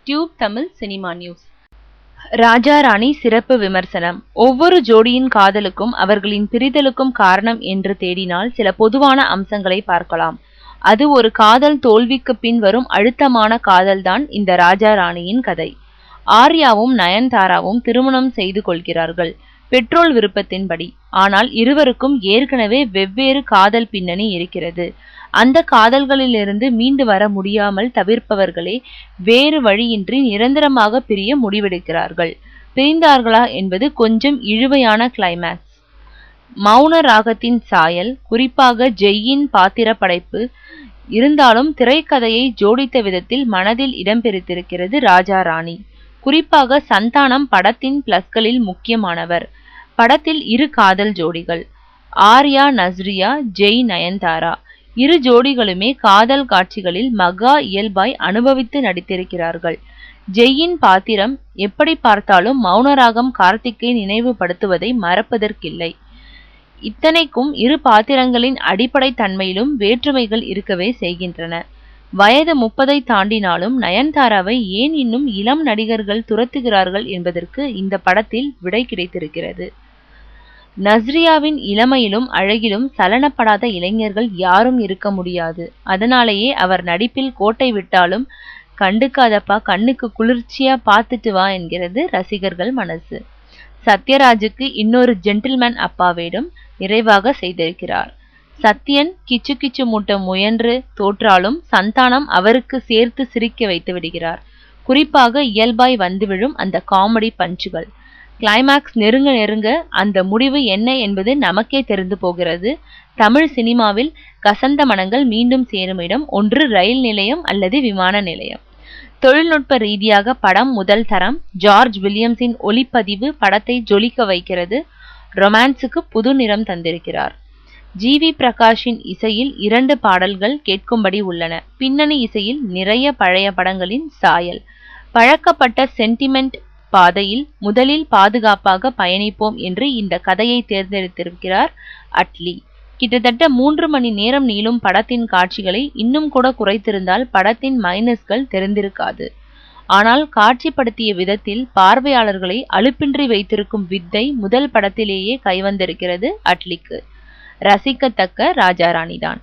Tube Tamil cinema news. Raja Rani சிறப்பு விமர்சனம். ஒவ்வொரு ஜோடியின் காதலுக்கும் அவர்களின் பிரிதலுக்கும் காரணம் என்று தேடினால் சில பொதுவான அம்சங்களை பார்க்கலாம். அது ஒரு காதல் தோல்விக்கு பின் வரும் அழுத்தமான காதல்தான் இந்த ராஜா ராணியின் கதை. ஆர்யாவும் நயன்தாராவும் திருமணம் செய்து கொள்கிறார்கள் பெட்ரோல் விருப்பத்தின்படி. ஆனால் இருவருக்கும் ஏற்கனவே வெவ்வேறு காதல் பின்னணி இருக்கிறது. அந்த காதல்களிலிருந்து மீண்டு வர முடியாமல் தவிர்ப்பவர்களே வேறு வழியின்றி நிரந்தரமாக பிரிய முடிவெடுக்கிறார்கள். பிரிந்தார்களா என்பது கொஞ்சம் இழுவையான கிளைமேக்ஸ். மௌன ராகத்தின் சாயல், குறிப்பாக ஜெய்யின் பாத்திர படைப்பு இருந்தாலும் திரைக்கதையை ஜோடித்த விதத்தில் மனதில் இடம் பிடித்திருக்கிறது ராஜா ராணி. குறிப்பாக சந்தானம் படத்தின் பிளஸ்களில் முக்கியமானவர். படத்தில் இரு காதல் ஜோடிகள், ஆர்யா நஸ்ரியா, ஜெய் நயன்தாரா. இரு ஜோடிகளுமே காதல் காட்சிகளில் மகா இயல்பாய் அனுபவித்து நடித்திருக்கிறார்கள். ஜெய்யின் பாத்திரம் எப்படி பார்த்தாலும் மௌனராகம் கார்த்திக்கை நினைவுபடுத்துவதை மறப்பதற்கில்லை. இத்தனைக்கும் இரு பாத்திரங்களின் அடிப்படை தன்மையிலும் வேற்றுமைகள் இருக்கவே செய்கின்றன. வயது 30ஐ தாண்டினாலும் நயன்தாராவை ஏன் இன்னும் இளம் நடிகர்கள் துரத்துகிறார்கள் என்பதற்கு இந்த படத்தில் விடை கிடைத்திருக்கிறது. நஸ்ரியாவின் இளமையிலும் அழகிலும் சலனப்படாத இளைஞர்கள் யாரும் இருக்க முடியாது. அதனாலேயே அவர் நடிப்பில் கோட்டை விட்டாலும் கண்டுக்காதப்பா, கண்ணுக்கு குளிர்ச்சியா பார்த்துட்டு வா என்கிறது ரசிகர்கள் மனசு. சத்யராஜுக்கு இன்னொரு ஜென்டில்மேன் அப்பா வேடம் நிறைவாக செய்திருக்கிறார். சத்யன் கிச்சு கிச்சு மூட்ட முயன்று தோற்றாலும் சந்தானம் அவருக்கு சேர்த்து சிரிக்க வைத்து விடுகிறார். குறிப்பாக இயல்பாய் வந்து விழும் அந்த காமெடி பஞ்சுகள். கிளைமேக்ஸ் நெருங்க நெருங்க அந்த முடிவு என்ன என்பது நமக்கே தெரிந்து போகிறது. தமிழ் சினிமாவில் கசந்த மனங்கள் மீண்டும் சேரும் இடம் ஒன்று ரயில் நிலையம் அல்லது விமான நிலையம். தொழில்நுட்ப ரீதியாக படம் முதல் தரம். ஜார்ஜ் வில்லியம்ஸின் ஒளிப்பதிவு படத்தை ஜொலிக்க வைக்கிறது. ரொமான்ஸுக்கு புது நிறம் தந்திருக்கிறார். ஜி.வி. பிரகாஷின் இசையில் 2 பாடல்கள் கேட்கும்படி உள்ளன. பின்னணி இசையில் நிறைய பழைய படங்களின் சாயல். பழக்கப்பட்ட சென்டிமெண்ட் பாதையில் முதலில் பாதுகாப்பாக பயணிப்போம் என்று இந்த கதையை தேர்ந்தெடுத்திருக்கிறார் அட்லி. கிட்டத்தட்ட 3 மணி நேரம் நீளும் படத்தின் காட்சிகளை இன்னும் கூட குறைத்திருந்தால் படத்தின் மைனஸ்கள் தெரிந்திருக்காது. ஆனால் காட்சிப்படுத்திய விதத்தில் பார்வையாளர்களை அலுப்பின்றி வைத்திருக்கும் வித்தை முதல் படத்திலேயே கைவந்திருக்கிறது அட்லிக்கு. ரசிக்கத்தக்க ராஜா ராணிதான்.